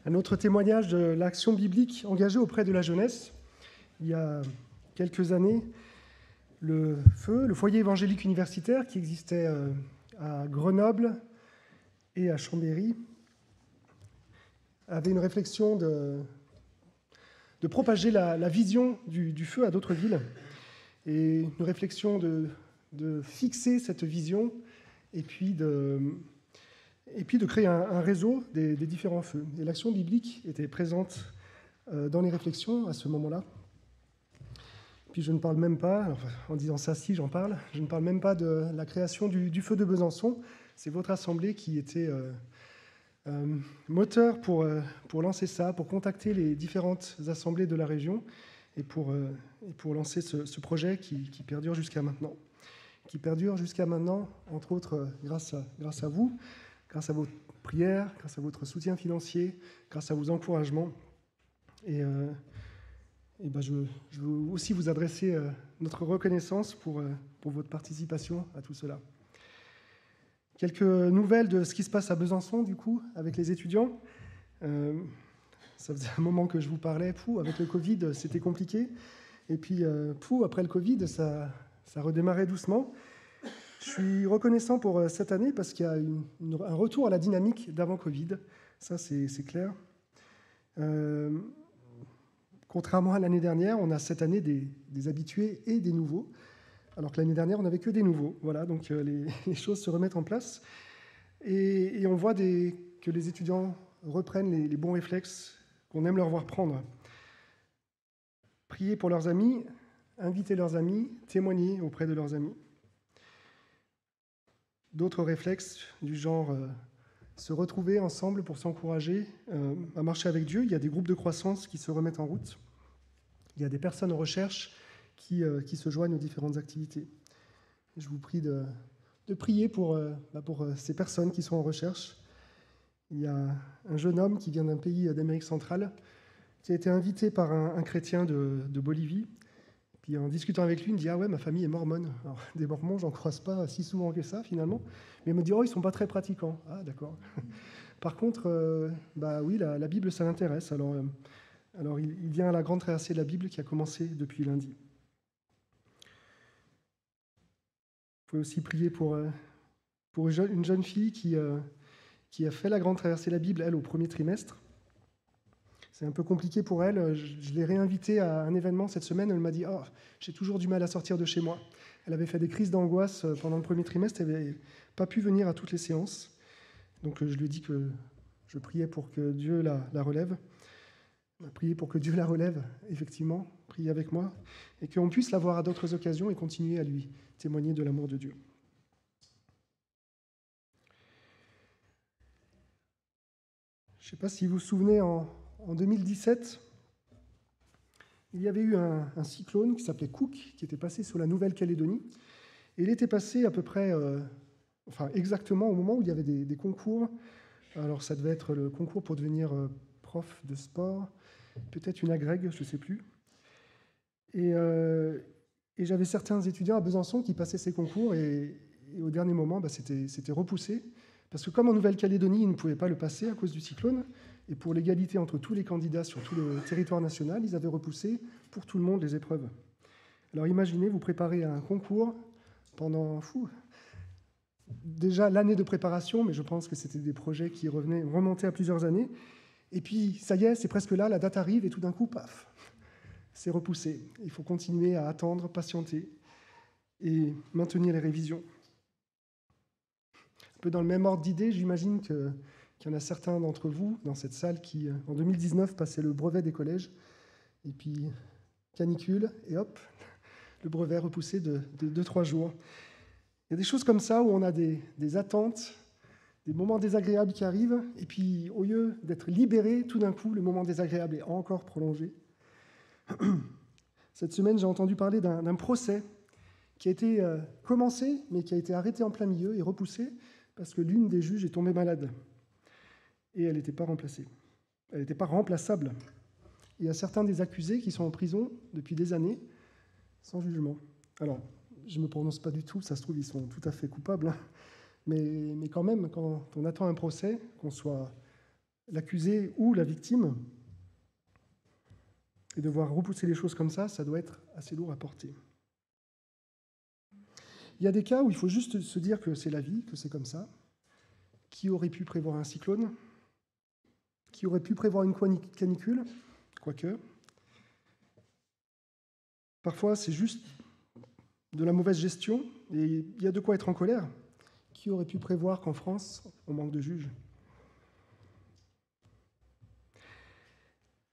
Un autre témoignage de l'action biblique engagée auprès de la jeunesse. Il y a quelques années, le foyer évangélique universitaire qui existait à Grenoble et à Chambéry, avait une réflexion de propager la vision du feu à d'autres villes, et une réflexion de fixer cette vision, et puis de créer un réseau des différents feux. Et l'action biblique était présente dans les réflexions à ce moment-là. Puis je ne parle même pas, enfin, en disant ça, si j'en parle, je ne parle même pas de la création du feu de Besançon. C'est votre assemblée qui était moteur pour lancer ça, pour contacter les différentes assemblées de la région et pour lancer ce projet qui perdure jusqu'à maintenant. Qui perdure jusqu'à maintenant, entre autres, grâce à vous, grâce à vos prières, grâce à votre soutien financier, grâce à vos encouragements. Et je veux aussi vous adresser notre reconnaissance pour votre participation à tout cela. Quelques nouvelles de ce qui se passe à Besançon, du coup, avec les étudiants. Ça faisait un moment que je vous parlais. Avec le Covid, c'était compliqué. Et puis, après le Covid, ça redémarrait doucement. Je suis reconnaissant pour cette année parce qu'il y a un retour à la dynamique d'avant Covid. Ça, c'est clair. Contrairement à l'année dernière, on a cette année des habitués et des nouveaux, alors que l'année dernière, on n'avait que des nouveaux. Voilà, donc les choses se remettent en place. Et on voit que les étudiants reprennent les bons réflexes qu'on aime leur voir prendre. Prier pour leurs amis, inviter leurs amis, témoigner auprès de leurs amis. D'autres réflexes du genre se retrouver ensemble pour s'encourager à marcher avec Dieu. Il y a des groupes de croissance qui se remettent en route. Il y a des personnes en recherche qui se joignent aux différentes activités. Je vous prie de prier pour ces personnes qui sont en recherche. Il y a un jeune homme qui vient d'un pays d'Amérique centrale qui a été invité par un chrétien de Bolivie. Puis en discutant avec lui, il me dit « Ah ouais, ma famille est mormone. » Alors, des mormons, j'en croise pas si souvent que ça, finalement. Mais il me dit « Oh, ils sont pas très pratiquants. » Ah, d'accord. Par contre, oui, la Bible, ça l'intéresse. Alors il vient à la grande traversée de la Bible qui a commencé depuis lundi. Vous pouvez aussi prier pour une jeune fille qui a fait la grande traversée de la Bible, elle, au premier trimestre. C'est un peu compliqué pour elle. Je l'ai réinvitée à un événement cette semaine. Elle m'a dit « Oh, j'ai toujours du mal à sortir de chez moi. » Elle avait fait des crises d'angoisse pendant le premier trimestre. Elle n'avait pas pu venir à toutes les séances. Donc je lui ai dit que je priais pour que Dieu la relève. Priez pour que Dieu la relève, effectivement. Priez avec moi. Et qu'on puisse la voir à d'autres occasions et continuer à lui témoigner de l'amour de Dieu. Je ne sais pas si vous vous souvenez, en 2017, il y avait eu un cyclone qui s'appelait Cook, qui était passé sur la Nouvelle-Calédonie. Et il était passé à peu près, exactement au moment où il y avait des concours. Alors ça devait être le concours pour devenir prof de sport, peut-être une agrègue, je ne sais plus. Et j'avais certains étudiants à Besançon qui passaient ces concours et au dernier moment, c'était repoussé. Parce que comme en Nouvelle-Calédonie, ils ne pouvaient pas le passer à cause du cyclone, et pour l'égalité entre tous les candidats sur tout le territoire national, ils avaient repoussé pour tout le monde les épreuves. Alors imaginez, vous préparez un concours pendant déjà l'année de préparation, mais je pense que c'était des projets qui remontaient à plusieurs années. Et puis, ça y est, c'est presque là, la date arrive, et tout d'un coup, paf, c'est repoussé. Il faut continuer à attendre, patienter et maintenir les révisions. Un peu dans le même ordre d'idée, j'imagine qu'il y en a certains d'entre vous dans cette salle qui, en 2019, passaient le brevet des collèges, et puis canicule, et hop, le brevet repoussé de 2-3 jours. Il y a des choses comme ça où on a des attentes, des moments désagréables qui arrivent, et puis au lieu d'être libéré, tout d'un coup, le moment désagréable est encore prolongé. Cette semaine, j'ai entendu parler d'un procès qui a été commencé, mais qui a été arrêté en plein milieu et repoussé parce que l'une des juges est tombée malade. Et elle n'était pas remplacée. Elle n'était pas remplaçable. Il y a certains des accusés qui sont en prison depuis des années, sans jugement. Alors, je ne me prononce pas du tout, ça se trouve, ils sont tout à fait coupables. Hein. Mais quand même, quand on attend un procès, qu'on soit l'accusé ou la victime. Et devoir repousser les choses comme ça doit être assez lourd à porter. Il y a des cas où il faut juste se dire que c'est la vie, que c'est comme ça. Qui aurait pu prévoir un cyclone? Qui aurait pu prévoir une canicule? Quoique. Parfois, c'est juste de la mauvaise gestion, et il y a de quoi être en colère. Qui aurait pu prévoir qu'en France, on manque de juges?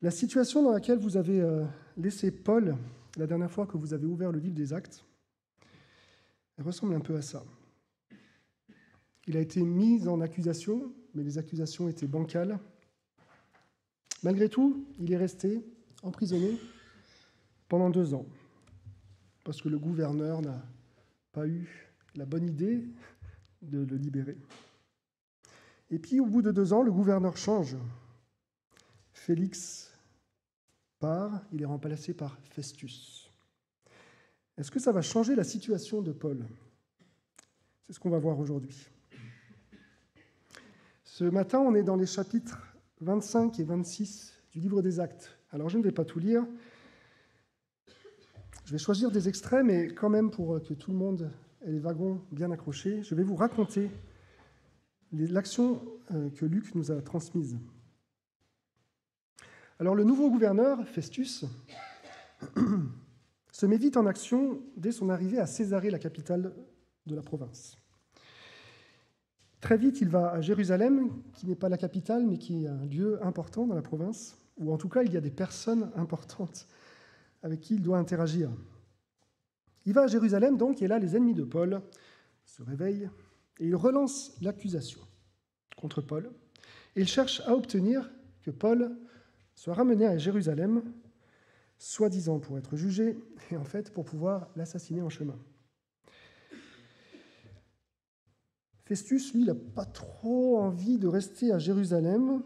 La situation dans laquelle vous avez laissé Paul la dernière fois que vous avez ouvert le livre des Actes, elle ressemble un peu à ça. Il a été mis en accusation, mais les accusations étaient bancales. Malgré tout, il est resté emprisonné pendant 2 ans, parce que le gouverneur n'a pas eu la bonne idée de le libérer. Et puis, au bout de 2 ans, le gouverneur change. Félix part, il est remplacé par Festus. Est-ce que ça va changer la situation de Paul? C'est ce qu'on va voir aujourd'hui. Ce matin, on est dans les chapitres 25 et 26 du livre des Actes. Alors, je ne vais pas tout lire. Je vais choisir des extraits, mais quand même, pour que tout le monde ait les wagons bien accrochés, je vais vous raconter l'action que Luc nous a transmise. Alors, le nouveau gouverneur, Festus, se met vite en action dès son arrivée à Césarée, la capitale de la province. Très vite, il va à Jérusalem, qui n'est pas la capitale, mais qui est un lieu important dans la province, où en tout cas, il y a des personnes importantes avec qui il doit interagir. Il va à Jérusalem, donc, et là, les ennemis de Paul se réveillent, et ils relancent l'accusation contre Paul, et ils cherchent à obtenir que Paul soit ramené à Jérusalem, soi-disant pour être jugé, et en fait pour pouvoir l'assassiner en chemin. Festus, lui, il n'a pas trop envie de rester à Jérusalem,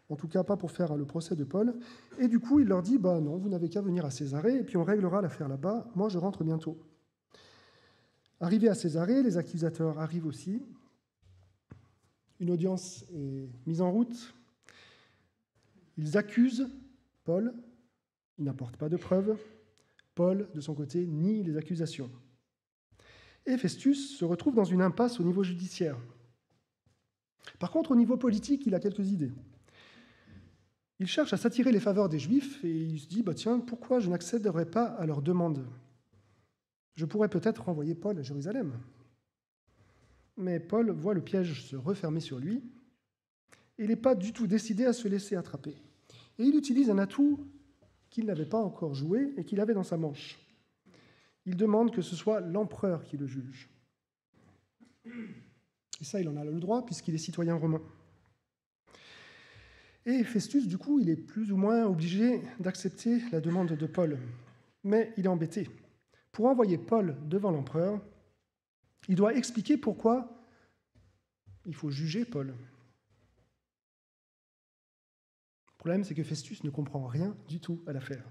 en tout cas pas pour faire le procès de Paul, et du coup il leur dit « non, vous n'avez qu'à venir à Césarée, et puis on réglera l'affaire là-bas, moi je rentre bientôt ». Arrivé à Césarée, les accusateurs arrivent aussi, une audience est mise en route, ils accusent Paul, ils n'apportent pas de preuves, Paul, de son côté, nie les accusations. Et Festus se retrouve dans une impasse au niveau judiciaire. Par contre, au niveau politique, il a quelques idées. Il cherche à s'attirer les faveurs des Juifs et il se dit « Tiens, pourquoi je n'accéderais pas à leur demande? Je pourrais peut-être renvoyer Paul à Jérusalem. » Mais Paul voit le piège se refermer sur lui et il n'est pas du tout décidé à se laisser attraper. Et il utilise un atout qu'il n'avait pas encore joué et qu'il avait dans sa manche. Il demande que ce soit l'empereur qui le juge. Et ça, il en a le droit puisqu'il est citoyen romain. Et Festus, du coup, il est plus ou moins obligé d'accepter la demande de Paul. Mais il est embêté. Pour envoyer Paul devant l'empereur, il doit expliquer pourquoi il faut juger Paul. Le problème, c'est que Festus ne comprend rien du tout à l'affaire.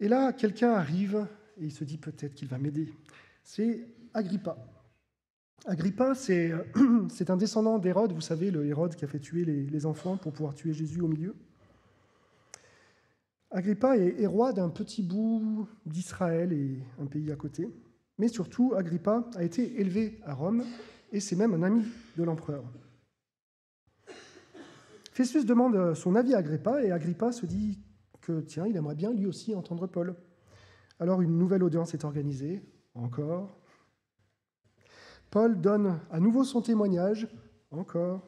Et là, quelqu'un arrive et il se dit peut-être qu'il va m'aider. C'est Agrippa. Agrippa, c'est un descendant d'Hérode, vous savez, le Hérode qui a fait tuer les enfants pour pouvoir tuer Jésus au milieu. Agrippa est roi d'un petit bout d'Israël et un pays à côté. Mais surtout, Agrippa a été élevé à Rome et c'est même un ami de l'empereur. Festus demande son avis à Agrippa et Agrippa se dit que, tiens, il aimerait bien lui aussi entendre Paul. Alors une nouvelle audience est organisée, encore. Paul donne à nouveau son témoignage, encore.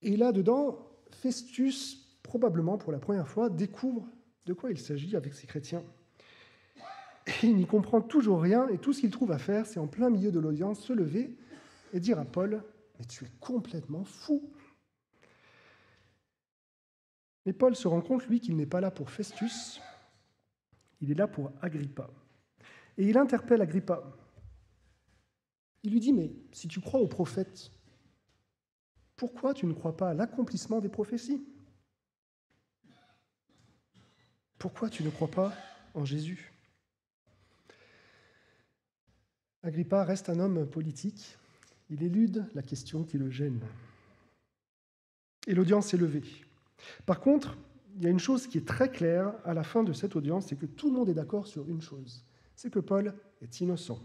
Et là-dedans, Festus, probablement pour la première fois, découvre de quoi il s'agit avec ces chrétiens. Et il n'y comprend toujours rien, et tout ce qu'il trouve à faire, c'est en plein milieu de l'audience, se lever et dire à Paul « Mais tu es complètement fou !» Mais Paul se rend compte, lui, qu'il n'est pas là pour Festus, il est là pour Agrippa. Et il interpelle Agrippa. Il lui dit « Mais si tu crois aux prophètes, pourquoi tu ne crois pas à l'accomplissement des prophéties? Pourquoi tu ne crois pas en Jésus ?» Agrippa reste un homme politique. Il élude la question qui le gêne. Et l'audience est levée. Par contre, il y a une chose qui est très claire à la fin de cette audience, c'est que tout le monde est d'accord sur une chose, c'est que Paul est innocent,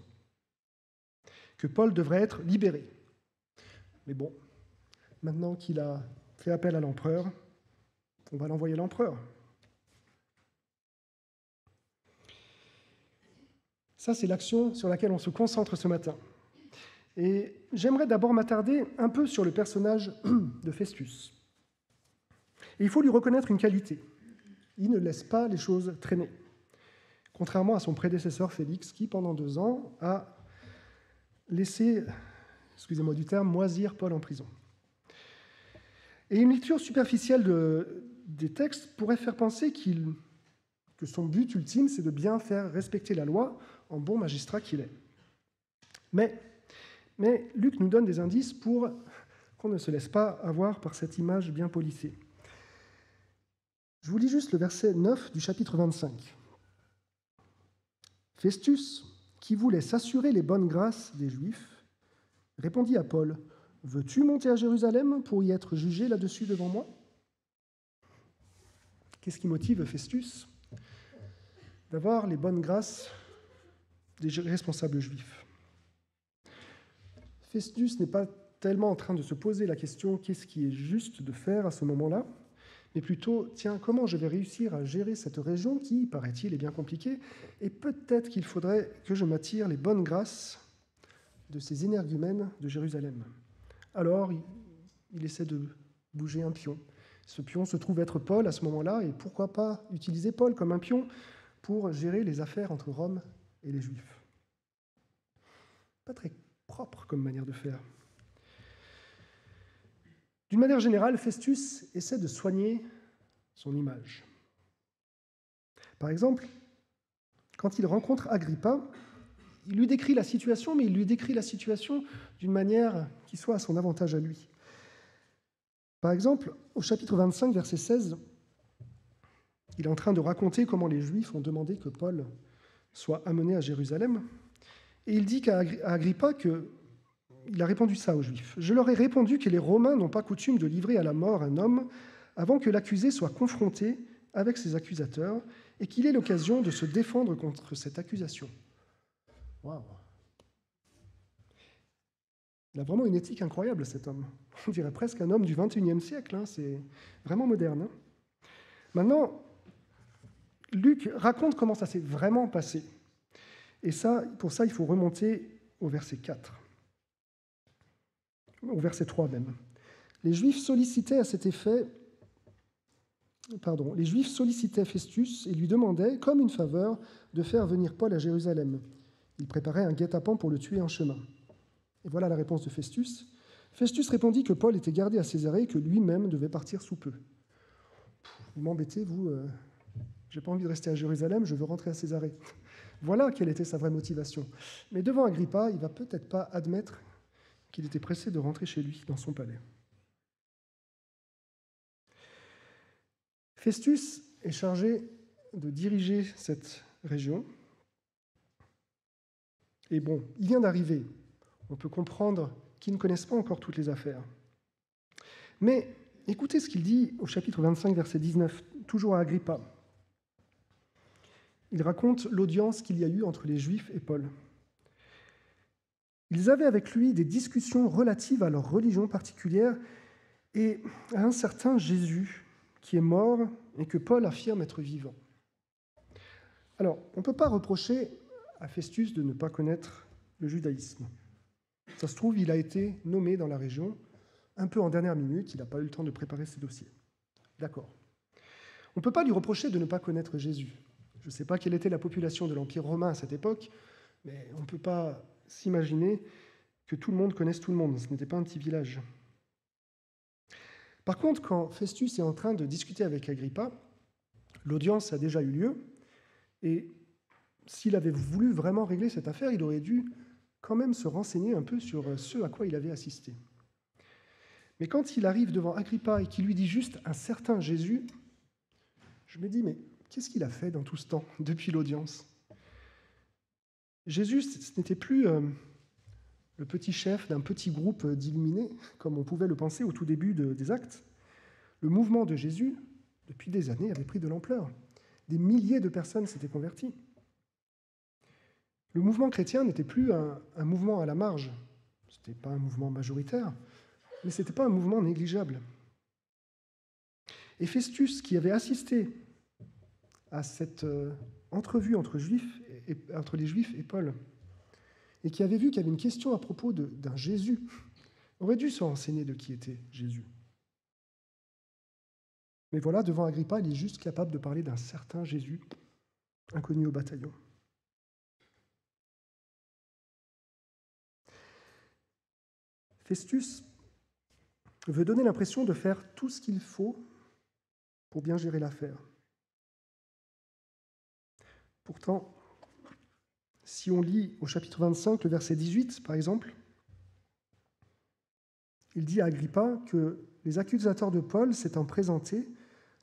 que Paul devrait être libéré. Mais bon, maintenant qu'il a fait appel à l'empereur, on va l'envoyer à l'empereur. Ça, c'est l'action sur laquelle on se concentre ce matin. Et j'aimerais d'abord m'attarder un peu sur le personnage de Festus. Et il faut lui reconnaître une qualité. Il ne laisse pas les choses traîner. Contrairement à son prédécesseur Félix, qui, pendant 2 ans, a laissé, excusez-moi du terme, moisir Paul en prison. Et une lecture superficielle des textes pourrait faire penser que son but ultime, c'est de bien faire respecter la loi en bon magistrat qu'il est. Mais Luc nous donne des indices pour qu'on ne se laisse pas avoir par cette image bien polissée. Je vous lis juste le verset 9 du chapitre 25. Festus, qui voulait s'assurer les bonnes grâces des Juifs, répondit à Paul, « Veux-tu monter à Jérusalem pour y être jugé là-dessus devant moi ?» Qu'est-ce qui motive Festus d'avoir les bonnes grâces des responsables juifs? Festus n'est pas tellement en train de se poser la question « qu'est-ce qui est juste de faire à ce moment-là ?» mais plutôt, tiens, comment je vais réussir à gérer cette région qui, paraît-il, est bien compliquée, et peut-être qu'il faudrait que je m'attire les bonnes grâces de ces énergumènes de Jérusalem. Alors, il essaie de bouger un pion. Ce pion se trouve être Paul à ce moment-là, et pourquoi pas utiliser Paul comme un pion pour gérer les affaires entre Rome et les Juifs. Pas très propre comme manière de faire. D'une manière générale, Festus essaie de soigner son image. Par exemple, quand il rencontre Agrippa, il lui décrit la situation, mais il lui décrit la situation d'une manière qui soit à son avantage à lui. Par exemple, au chapitre 25, verset 16, il est en train de raconter comment les Juifs ont demandé que Paul soit amené à Jérusalem, et il dit à Agrippa qu'il a répondu ça aux Juifs. « Je leur ai répondu que les Romains n'ont pas coutume de livrer à la mort un homme avant que l'accusé soit confronté avec ses accusateurs et qu'il ait l'occasion de se défendre contre cette accusation. » Waouh! Il a vraiment une éthique incroyable, cet homme. On dirait presque un homme du XXIe siècle, hein. C'est vraiment moderne. Hein. Maintenant, Luc raconte comment ça s'est vraiment passé. Et ça, pour ça, il faut remonter au verset 4. Au verset 3 même. Les Juifs sollicitaient Festus et lui demandaient, comme une faveur, de faire venir Paul à Jérusalem. Ils préparaient un guet-apens pour le tuer en chemin. Et voilà la réponse de Festus. Festus répondit que Paul était gardé à Césarée et que lui-même devait partir sous peu. Vous m'embêtez, vous, j'ai pas envie de rester à Jérusalem, je veux rentrer à Césarée. Voilà quelle était sa vraie motivation. Mais devant Agrippa, il ne va peut-être pas admettre qu'il était pressé de rentrer chez lui, dans son palais. Festus est chargé de diriger cette région. Et bon, il vient d'arriver. On peut comprendre qu'ils ne connaissent pas encore toutes les affaires. Mais écoutez ce qu'il dit au chapitre 25, verset 19, toujours à Agrippa. Il raconte l'audience qu'il y a eu entre les Juifs et Paul. Ils avaient avec lui des discussions relatives à leur religion particulière et à un certain Jésus qui est mort et que Paul affirme être vivant. Alors, on ne peut pas reprocher à Festus de ne pas connaître le judaïsme. Ça se trouve, il a été nommé dans la région un peu en dernière minute, il n'a pas eu le temps de préparer ses dossiers. D'accord. On ne peut pas lui reprocher de ne pas connaître Jésus. Je ne sais pas quelle était la population de l'Empire romain à cette époque, mais on ne peut pas s'imaginer que tout le monde connaisse tout le monde. Ce n'était pas un petit village. Par contre, quand Festus est en train de discuter avec Agrippa, l'audience a déjà eu lieu, et s'il avait voulu vraiment régler cette affaire, il aurait dû quand même se renseigner un peu sur ce à quoi il avait assisté. Mais quand il arrive devant Agrippa et qu'il lui dit juste un certain Jésus, je me dis, mais qu'est-ce qu'il a fait dans tout ce temps, depuis l'audience ? Jésus, ce n'était plus le petit chef d'un petit groupe d'illuminés, comme on pouvait le penser au tout début des Actes. Le mouvement de Jésus, depuis des années, avait pris de l'ampleur. Des milliers de personnes s'étaient converties. Le mouvement chrétien n'était plus un mouvement à la marge. Ce n'était pas un mouvement majoritaire, mais ce n'était pas un mouvement négligeable. Et Festus, qui avait assisté à cette entrevue entre les Juifs et Paul, et qui avait vu qu'il y avait une question à propos d'un Jésus, aurait dû se renseigner de qui était Jésus. Mais voilà, devant Agrippa, il est juste capable de parler d'un certain Jésus, inconnu au bataillon. Festus veut donner l'impression de faire tout ce qu'il faut pour bien gérer l'affaire. Pourtant, si on lit au chapitre 25, le verset 18, par exemple, il dit à Agrippa que les accusateurs de Paul, s'étant présentés,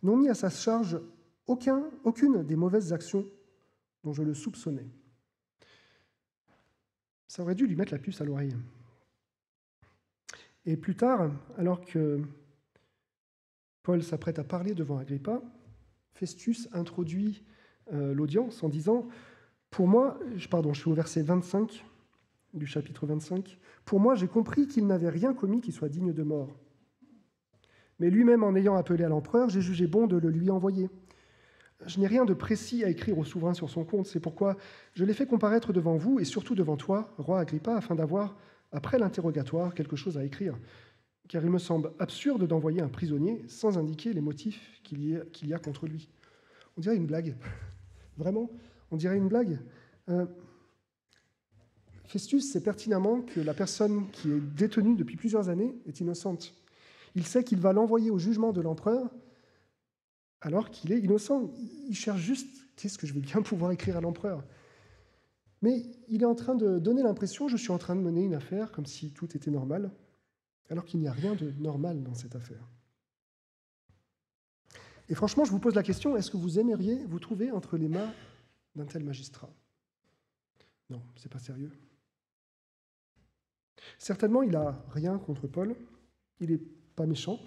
n'ont mis à sa charge aucune des mauvaises actions dont je le soupçonnais. Ça aurait dû lui mettre la puce à l'oreille. Et plus tard, alors que Paul s'apprête à parler devant Agrippa, Festus introduit l'audience en disant « Pour moi, je suis au verset 25 du chapitre 25, « Pour moi, j'ai compris qu'il n'avait rien commis qui soit digne de mort. Mais lui-même, en ayant appelé à l'empereur, j'ai jugé bon de le lui envoyer. Je n'ai rien de précis à écrire au souverain sur son compte, c'est pourquoi je l'ai fait comparaître devant vous et surtout devant toi, roi Agrippa, afin d'avoir, après l'interrogatoire, quelque chose à écrire. Car il me semble absurde d'envoyer un prisonnier sans indiquer les motifs qu'il y a contre lui. » On dirait une blague. Vraiment, on dirait une blague. Festus sait pertinemment que la personne qui est détenue depuis plusieurs années est innocente. Il sait qu'il va l'envoyer au jugement de l'empereur alors qu'il est innocent. Il cherche juste « qu'est-ce que je vais bien pouvoir écrire à l'empereur ?» Mais il est en train de donner l'impression « je suis en train de mener une affaire comme si tout était normal », alors qu'il n'y a rien de normal dans cette affaire. Et franchement, je vous pose la question, est-ce que vous aimeriez vous trouver entre les mains d'un tel magistrat? Non, c'est pas sérieux. Certainement, il n'a rien contre Paul, il n'est pas méchant,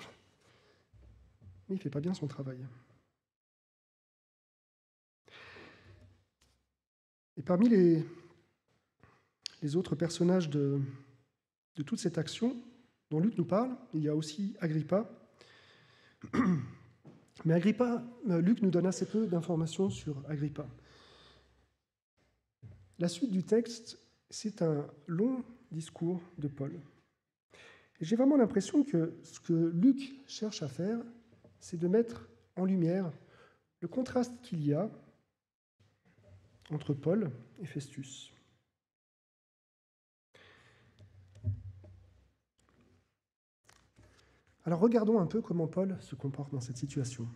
mais il ne fait pas bien son travail. Et parmi les autres personnages de toute cette action dont Luc nous parle, il y a aussi Agrippa. Mais Luc nous donne assez peu d'informations sur Agrippa. La suite du texte, c'est un long discours de Paul. Et j'ai vraiment l'impression que ce que Luc cherche à faire, c'est de mettre en lumière le contraste qu'il y a entre Paul et Festus. Alors regardons un peu comment Paul se comporte dans cette situation.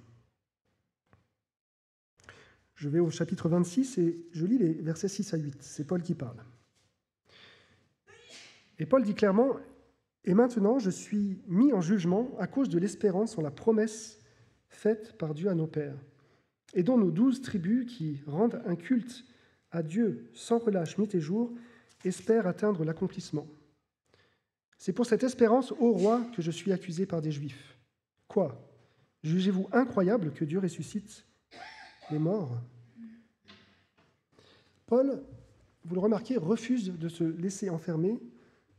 Je vais au chapitre 26 et je lis les versets 6 à 8. C'est Paul qui parle. Et Paul dit clairement « Et maintenant je suis mis en jugement à cause de l'espérance en la promesse faite par Dieu à nos pères, et dont nos 12 tribus qui rendent un culte à Dieu sans relâche nuit et jour espèrent atteindre l'accomplissement. C'est pour cette espérance, ô roi, que je suis accusé par des Juifs. Quoi ? Jugez-vous incroyable que Dieu ressuscite les morts ? » Paul, vous le remarquez, refuse de se laisser enfermer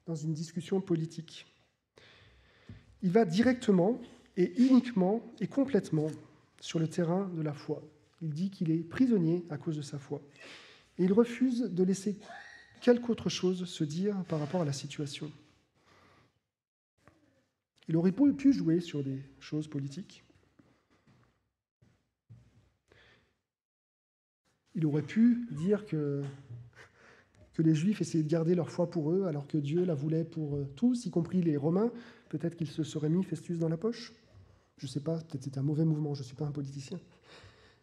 dans une discussion politique. Il va directement et uniquement et complètement sur le terrain de la foi. Il dit qu'il est prisonnier à cause de sa foi. Et il refuse de laisser quelque autre chose se dire par rapport à la situation. Il aurait pu jouer sur des choses politiques. Il aurait pu dire que les Juifs essayaient de garder leur foi pour eux, alors que Dieu la voulait pour tous, y compris les Romains. Peut-être qu'il se serait mis Festus dans la poche. Je ne sais pas, peut-être c'était un mauvais mouvement, je ne suis pas un politicien.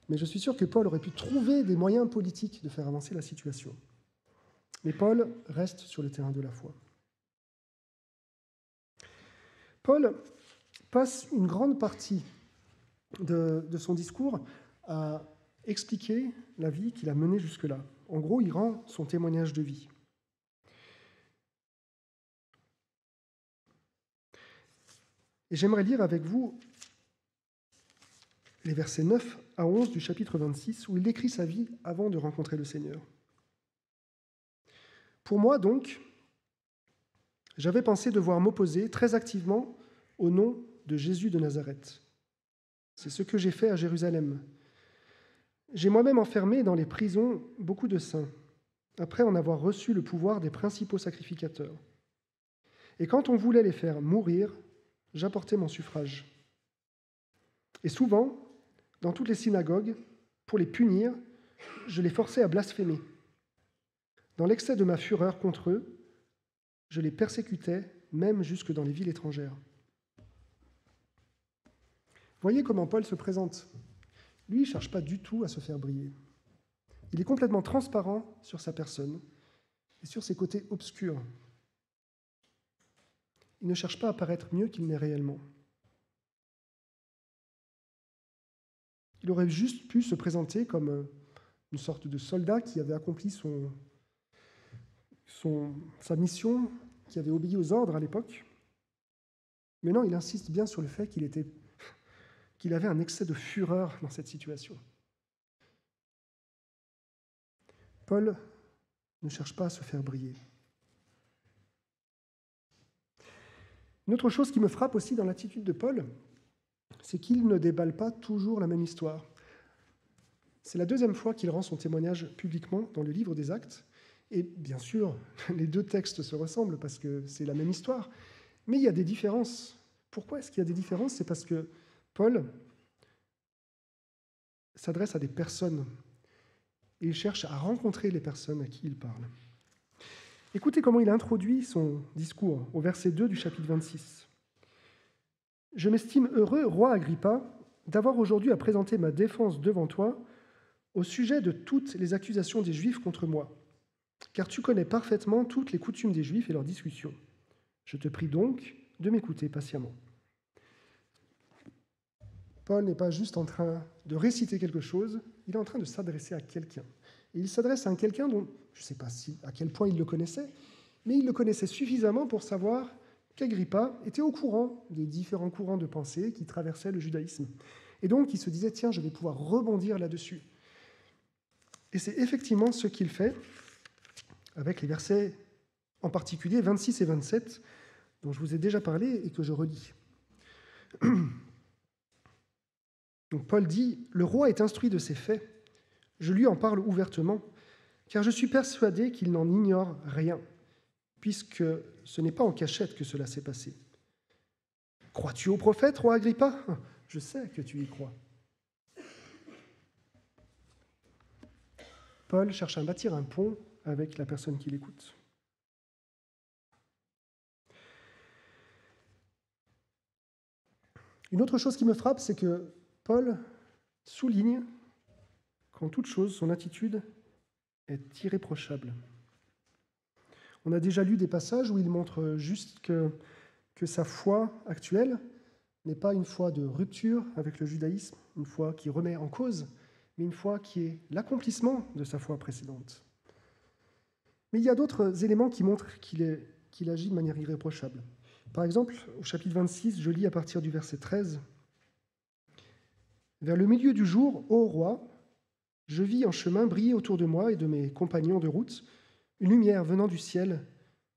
Mais je suis sûr que Paul aurait pu trouver des moyens politiques de faire avancer la situation. Mais Paul reste sur le terrain de la foi. Paul passe une grande partie de son discours à expliquer la vie qu'il a menée jusque-là. En gros, il rend son témoignage de vie. Et j'aimerais lire avec vous les versets 9 à 11 du chapitre 26, où il décrit sa vie avant de rencontrer le Seigneur. Pour moi, donc, j'avais pensé devoir m'opposer très activement au nom de Jésus de Nazareth. C'est ce que j'ai fait à Jérusalem. J'ai moi-même enfermé dans les prisons beaucoup de saints, après en avoir reçu le pouvoir des principaux sacrificateurs. Et quand on voulait les faire mourir, j'apportais mon suffrage. Et souvent, dans toutes les synagogues, pour les punir, je les forçais à blasphémer. Dans l'excès de ma fureur contre eux, je les persécutais, même jusque dans les villes étrangères. Voyez comment Paul se présente. Lui, il ne cherche pas du tout à se faire briller. Il est complètement transparent sur sa personne et sur ses côtés obscurs. Il ne cherche pas à paraître mieux qu'il n'est réellement. Il aurait juste pu se présenter comme une sorte de soldat qui avait accompli sa mission, qui avait obéi aux ordres à l'époque. Mais non, il insiste bien sur le fait qu'il avait un excès de fureur dans cette situation. Paul ne cherche pas à se faire briller. Une autre chose qui me frappe aussi dans l'attitude de Paul, c'est qu'il ne déballe pas toujours la même histoire. C'est la deuxième fois qu'il rend son témoignage publiquement dans le livre des Actes. Et bien sûr, les deux textes se ressemblent parce que c'est la même histoire. Mais il y a des différences. Pourquoi est-ce qu'il y a des différences ? C'est parce que Paul s'adresse à des personnes et il cherche à rencontrer les personnes à qui il parle. Écoutez comment il introduit son discours au verset 2 du chapitre 26. « Je m'estime heureux, roi Agrippa, d'avoir aujourd'hui à présenter ma défense devant toi au sujet de toutes les accusations des Juifs contre moi, car tu connais parfaitement toutes les coutumes des Juifs et leurs discussions. Je te prie donc de m'écouter patiemment. » Paul n'est pas juste en train de réciter quelque chose, il est en train de s'adresser à quelqu'un. Et il s'adresse à quelqu'un dont, je ne sais pas à quel point il le connaissait, mais il le connaissait suffisamment pour savoir qu'Agrippa était au courant des différents courants de pensée qui traversaient le judaïsme. Et donc, il se disait, tiens, je vais pouvoir rebondir là-dessus. Et c'est effectivement ce qu'il fait avec les versets, en particulier 26 et 27, dont je vous ai déjà parlé et que je relis. Donc Paul dit, « Le roi est instruit de ces faits. Je lui en parle ouvertement, car je suis persuadé qu'il n'en ignore rien, puisque ce n'est pas en cachette que cela s'est passé. Crois-tu au prophète, roi Agrippa ? Je sais que tu y crois. » Paul cherche à bâtir un pont avec la personne qui l'écoute. Une autre chose qui me frappe, c'est que Paul souligne qu'en toute chose, son attitude est irréprochable. On a déjà lu des passages où il montre juste que sa foi actuelle n'est pas une foi de rupture avec le judaïsme, une foi qui remet en cause, mais une foi qui est l'accomplissement de sa foi précédente. Mais il y a d'autres éléments qui montrent qu'il agit de manière irréprochable. Par exemple, au chapitre 26, je lis à partir du verset 13, « Vers le milieu du jour, ô roi, je vis en chemin briller autour de moi et de mes compagnons de route une lumière venant du ciel,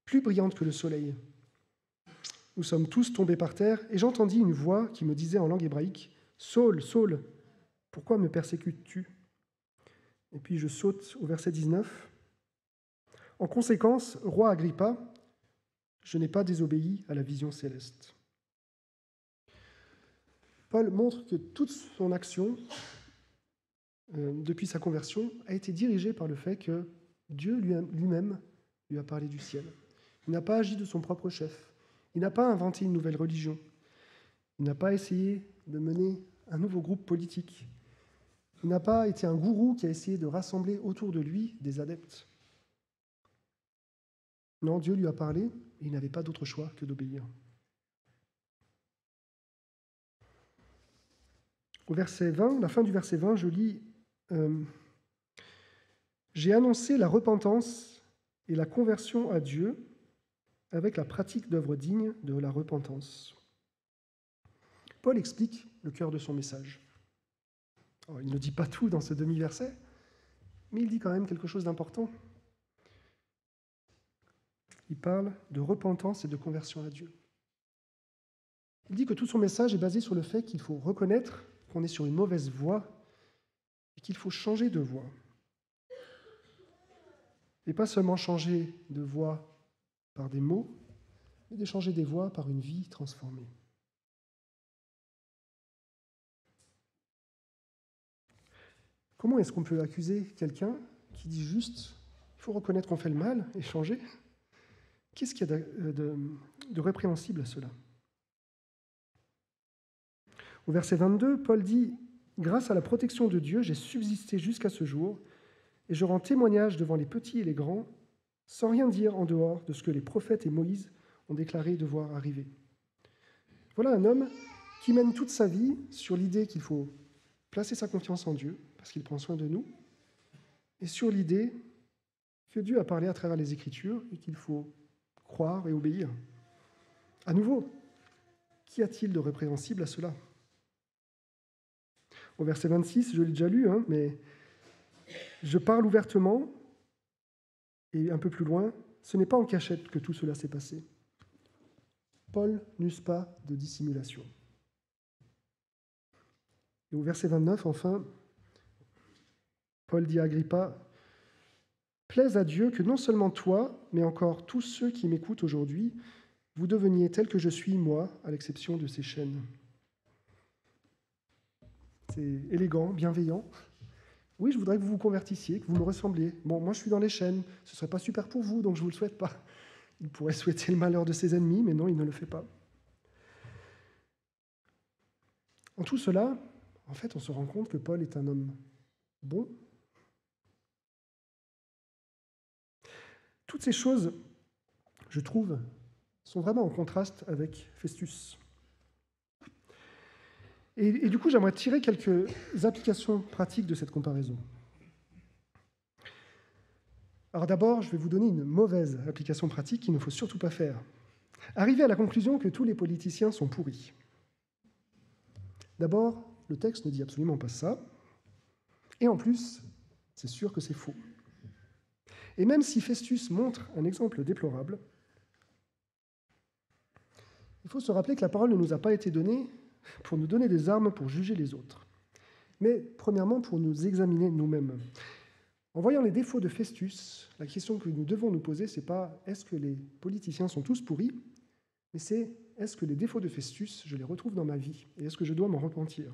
plus brillante que le soleil. Nous sommes tous tombés par terre, et j'entendis une voix qui me disait en langue hébraïque, « Saul, Saul, pourquoi me persécutes-tu » Et puis je saute au verset 19. « En conséquence, roi Agrippa, je n'ai pas désobéi à la vision céleste. » Paul montre que toute son action, depuis sa conversion, a été dirigée par le fait que Dieu lui-même lui a parlé du ciel. Il n'a pas agi de son propre chef. Il n'a pas inventé une nouvelle religion. Il n'a pas essayé de mener un nouveau groupe politique. Il n'a pas été un gourou qui a essayé de rassembler autour de lui des adeptes. Non, Dieu lui a parlé et il n'avait pas d'autre choix que d'obéir. Au verset 20, la fin du verset 20, je lis « J'ai annoncé la repentance et la conversion à Dieu avec la pratique d'œuvres dignes de la repentance. » Paul explique le cœur de son message. Alors, il ne dit pas tout dans ce demi-verset, mais il dit quand même quelque chose d'important. Il parle de repentance et de conversion à Dieu. Il dit que tout son message est basé sur le fait qu'il faut reconnaître qu'on est sur une mauvaise voie et qu'il faut changer de voie. Et pas seulement changer de voie par des mots, mais de changer des voies par une vie transformée. Comment est-ce qu'on peut accuser quelqu'un qui dit juste « il faut reconnaître qu'on fait le mal et changer » Qu'est-ce qu'il y a de répréhensible à cela ? Au verset 22, Paul dit « Grâce à la protection de Dieu, j'ai subsisté jusqu'à ce jour, et je rends témoignage devant les petits et les grands, sans rien dire en dehors de ce que les prophètes et Moïse ont déclaré devoir arriver. » Voilà un homme qui mène toute sa vie sur l'idée qu'il faut placer sa confiance en Dieu, parce qu'il prend soin de nous, et sur l'idée que Dieu a parlé à travers les Écritures et qu'il faut croire et obéir. À nouveau, qu'y a-t-il de répréhensible à cela ? Au verset 26, je l'ai déjà lu, mais je parle ouvertement, et un peu plus loin, ce n'est pas en cachette que tout cela s'est passé. Paul n'use pas de dissimulation. Et au verset 29, enfin, Paul dit à Agrippa, « Plaise à Dieu que non seulement toi, mais encore tous ceux qui m'écoutent aujourd'hui, vous deveniez tels que je suis, moi, à l'exception de ces chaînes. » C'est élégant, bienveillant. Oui, je voudrais que vous vous convertissiez, que vous me ressembliez. Bon, moi je suis dans les chaînes, ce ne serait pas super pour vous, donc je ne vous le souhaite pas. Il pourrait souhaiter le malheur de ses ennemis, mais non, il ne le fait pas. En tout cela, en fait, on se rend compte que Paul est un homme bon. Toutes ces choses, je trouve, sont vraiment en contraste avec Festus. Et du coup, j'aimerais tirer quelques applications pratiques de cette comparaison. Alors d'abord, je vais vous donner une mauvaise application pratique qu'il ne faut surtout pas faire. Arriver à la conclusion que tous les politiciens sont pourris. D'abord, le texte ne dit absolument pas ça. Et en plus, c'est sûr que c'est faux. Et même si Festus montre un exemple déplorable, il faut se rappeler que la parole ne nous a pas été donnée pour nous donner des armes pour juger les autres, mais premièrement pour nous examiner nous-mêmes. En voyant les défauts de Festus, la question que nous devons nous poser, ce n'est pas « est-ce que les politiciens sont tous pourris ?», mais c'est « est-ce que les défauts de Festus, je les retrouve dans ma vie ? Et est-ce que je dois m'en repentir ?»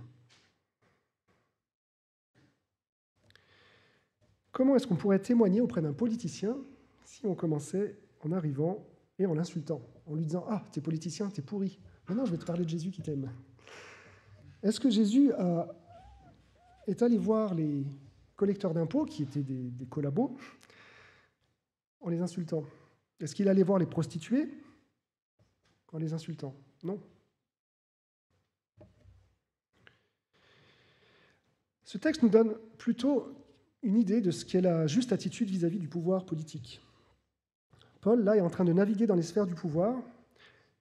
Comment est-ce qu'on pourrait témoigner auprès d'un politicien si on commençait en arrivant et en l'insultant, en lui disant « Ah, t'es politicien, t'es pourri. Maintenant, je vais te parler de Jésus qui t'aime. » Est-ce que Jésus est allé voir les collecteurs d'impôts, qui étaient des collabos, en les insultant? Est-ce qu'il allait voir les prostituées en les insultant? Non. Ce texte nous donne plutôt une idée de ce qu'est la juste attitude vis-à-vis du pouvoir politique. Paul, là, est en train de naviguer dans les sphères du pouvoir,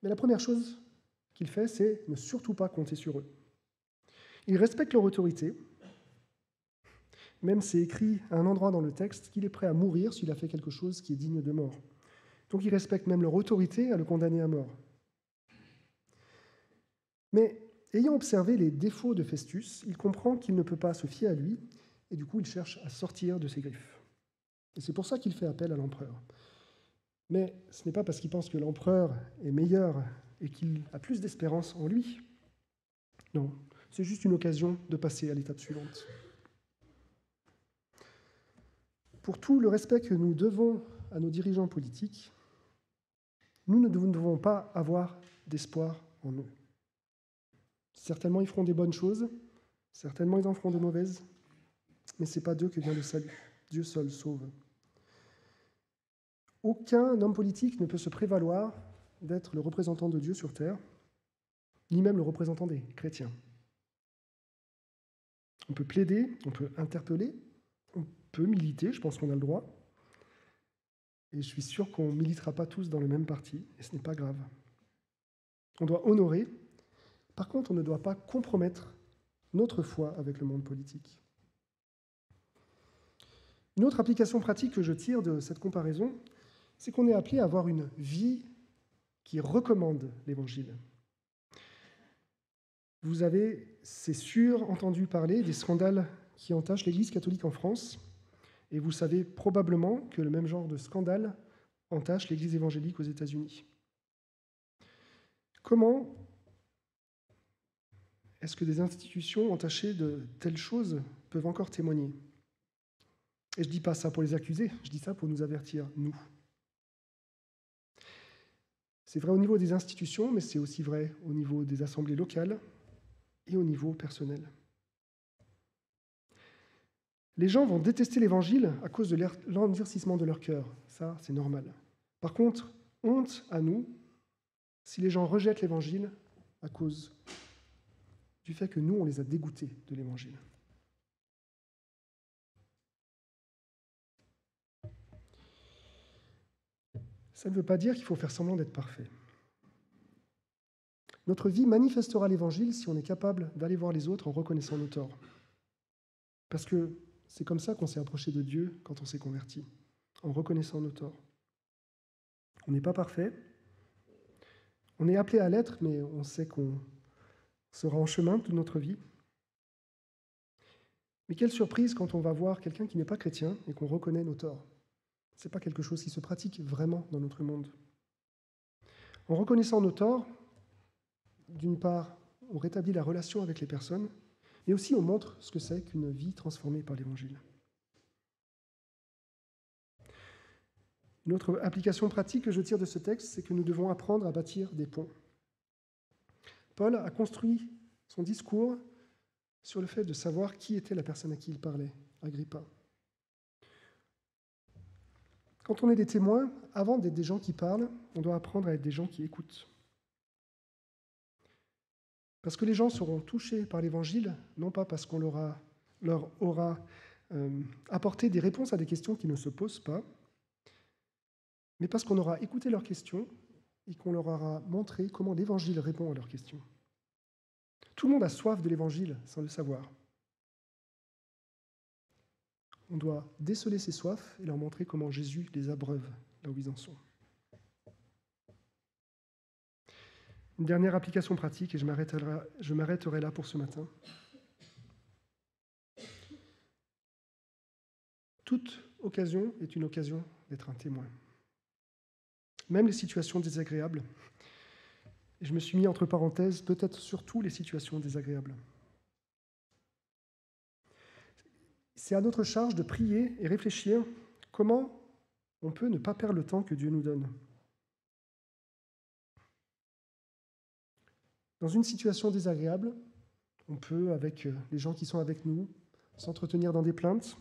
mais la première chose qu'il fait, c'est ne surtout pas compter sur eux. Il respecte leur autorité, même c'est écrit à un endroit dans le texte qu'il est prêt à mourir s'il a fait quelque chose qui est digne de mort. Donc il respecte même leur autorité à le condamner à mort. Mais ayant observé les défauts de Festus, il comprend qu'il ne peut pas se fier à lui, et du coup il cherche à sortir de ses griffes. Et c'est pour ça qu'il fait appel à l'empereur. Mais ce n'est pas parce qu'il pense que l'empereur est meilleur et qu'il a plus d'espérance en lui. Non, c'est juste une occasion de passer à l'étape suivante. Pour tout le respect que nous devons à nos dirigeants politiques, nous ne devons pas avoir d'espoir en eux. Certainement, ils feront des bonnes choses, certainement, ils en feront de mauvaises, mais ce n'est pas d'eux que vient le salut. Dieu seul sauve. Aucun homme politique ne peut se prévaloir d'être le représentant de Dieu sur terre, ni même le représentant des chrétiens. On peut plaider, on peut interpeller, on peut militer, je pense qu'on a le droit, et je suis sûr qu'on ne militera pas tous dans le même parti, et ce n'est pas grave. On doit honorer, Par contre, on ne doit pas compromettre notre foi avec le monde politique. Une autre application pratique que je tire de cette comparaison, c'est qu'on est appelé à avoir une vie qui recommande l'Évangile. Vous avez, c'est sûr, entendu parler des scandales qui entachent l'Église catholique en France, et vous savez probablement que le même genre de scandale entache l'Église évangélique aux États-Unis. Comment est-ce que des institutions entachées de telles choses peuvent encore témoigner ? Et je ne dis pas ça pour les accuser, je dis ça pour nous avertir, nous. C'est vrai au niveau des institutions, mais c'est aussi vrai au niveau des assemblées locales et au niveau personnel. Les gens vont détester l'Évangile à cause de l'endurcissement de leur cœur. Ça, c'est normal. Par contre, honte à nous si les gens rejettent l'Évangile à cause du fait que nous, on les a dégoûtés de l'Évangile. Ça ne veut pas dire qu'il faut faire semblant d'être parfait. Notre vie manifestera l'Évangile si on est capable d'aller voir les autres en reconnaissant nos torts. Parce que c'est comme ça qu'on s'est approché de Dieu quand on s'est converti, en reconnaissant nos torts. On n'est pas parfait, on est appelé à l'être, mais on sait qu'on sera en chemin toute notre vie. Mais quelle surprise quand on va voir quelqu'un qui n'est pas chrétien et qu'on reconnaît nos torts. Ce n'est pas quelque chose qui se pratique vraiment dans notre monde. En reconnaissant nos torts, d'une part, on rétablit la relation avec les personnes, mais aussi on montre ce que c'est qu'une vie transformée par l'Évangile. Une autre application pratique que je tire de ce texte, c'est que nous devons apprendre à bâtir des ponts. Paul a construit son discours sur le fait de savoir qui était la personne à qui il parlait, Agrippa. Quand on est des témoins, avant d'être des gens qui parlent, on doit apprendre à être des gens qui écoutent. Parce que les gens seront touchés par l'Évangile, non pas parce qu'on leur aura apporté des réponses à des questions qui ne se posent pas, mais parce qu'on aura écouté leurs questions et qu'on leur aura montré comment l'Évangile répond à leurs questions. Tout le monde a soif de l'Évangile sans le savoir. On doit déceler ces soifs et leur montrer comment Jésus les abreuve là où ils en sont. Une dernière application pratique, et je m'arrêterai là pour ce matin. Toute occasion est une occasion d'être un témoin. Même les situations désagréables. Et je me suis mis entre parenthèses, peut-être surtout les situations désagréables. C'est à notre charge de prier et réfléchir comment on peut ne pas perdre le temps que Dieu nous donne. Dans une situation désagréable, on peut, avec les gens qui sont avec nous, s'entretenir dans des plaintes,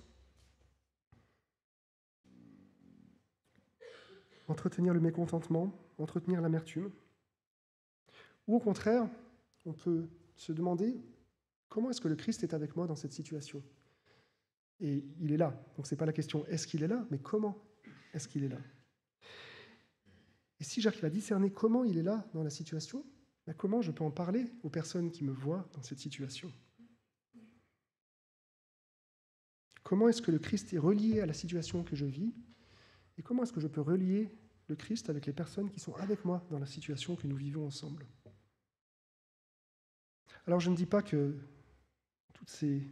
entretenir le mécontentement, entretenir l'amertume. Ou au contraire, on peut se demander comment est-ce que le Christ est avec moi dans cette situation ? Et il est là. Donc ce n'est pas la question est-ce qu'il est là, mais comment est-ce qu'il est là ? Et si j'arrive à discerner comment il est là dans la situation, comment je peux en parler aux personnes qui me voient dans cette situation ? Comment est-ce que le Christ est relié à la situation que je vis ? Et comment est-ce que je peux relier le Christ avec les personnes qui sont avec moi dans la situation que nous vivons ensemble ? Alors je ne dis pas que toutes ces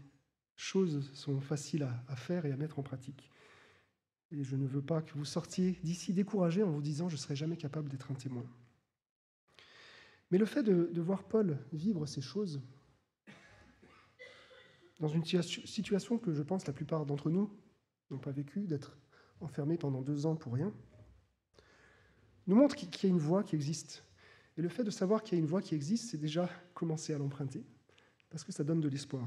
choses sont faciles à faire et à mettre en pratique. Et je ne veux pas que vous sortiez d'ici découragés en vous disant « je ne serai jamais capable d'être un témoin ». Mais le fait de voir Paul vivre ces choses, dans une situation que je pense la plupart d'entre nous n'ont pas vécu, d'être enfermés pendant 2 ans pour rien, nous montre qu'il y a une voie qui existe. Et le fait de savoir qu'il y a une voie qui existe, c'est déjà commencer à l'emprunter, parce que ça donne de l'espoir.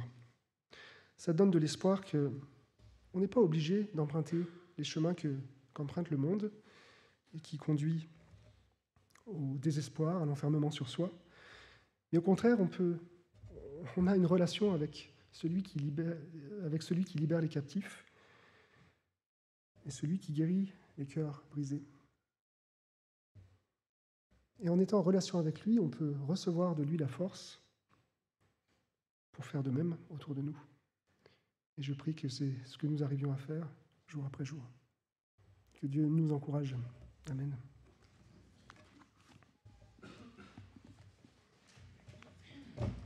Ça donne de l'espoir qu'on n'est pas obligé d'emprunter les chemins qu'emprunte le monde et qui conduit au désespoir, à l'enfermement sur soi. Mais au contraire, on a une relation avec celui qui libère les captifs et celui qui guérit les cœurs brisés. Et en étant en relation avec lui, on peut recevoir de lui la force pour faire de même autour de nous. Et je prie que c'est ce que nous arrivions à faire jour après jour. Que Dieu nous encourage. Amen.